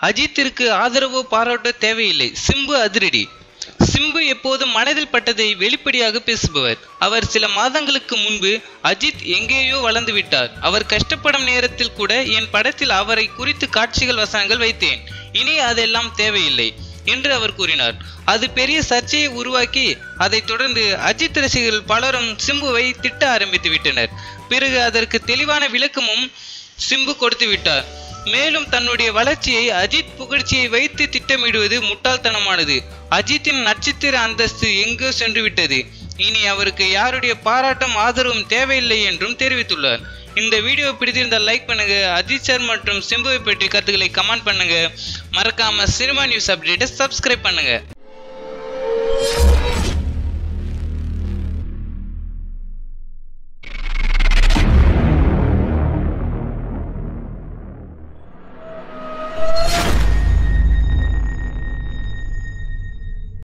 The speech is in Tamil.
அஜித்திற்கு ஆதரவோ பாராட்டோ தேவையில்லை, சிம்பு அதிரடி. சிம்பு எப்போதும் மனதில் பட்டதை வெளிப்படையாக பேசுபவர். அவர் சில மாதங்களுக்கு முன்பு அஜித் எங்கேயோ வளர்ந்து விட்டார், அவர் கஷ்டப்படும் நேரத்தில் கூட என் படத்தில் அவரை குறித்து காட்சிகள் வசனங்கள் வைத்தேன், இனி அதெல்லாம் தேவையில்லை என்று அவர் கூறினார். அது பெரிய சர்ச்சையை உருவாக்கி அதைத் தொடர்ந்து அஜித் ரசிகர்கள் பலரும் சிம்புவை திட்ட ஆரம்பித்து விட்டனர். பிறகு அதற்கு தெளிவான விளக்கமும் சிம்பு கொடுத்து விட்டார். மேலும் தன்னுடைய வளர்ச்சியை அஜித் புகழ்ச்சியை வைத்து திட்டமிடுவது முட்டாள்தனமானது. அஜித்தின் நட்சத்திர அந்தஸ்து எங்கோ சென்று விட்டது, இனி அவருக்கு யாருடைய பாராட்டும் ஆதரவும் தேவையில்லை என்றும் தெரிவித்துள்ளார். இந்த வீடியோ பிடித்திருந்தால் லைக் பண்ணுங்க. அஜித் சார் மற்றும் சிம்புவை பற்றி கருத்துக்களை கமெண்ட் பண்ணுங்க. மறக்காம சினிமா நியூஸ் அப்டேட்டை சப்ஸ்கிரைப் பண்ணுங்க.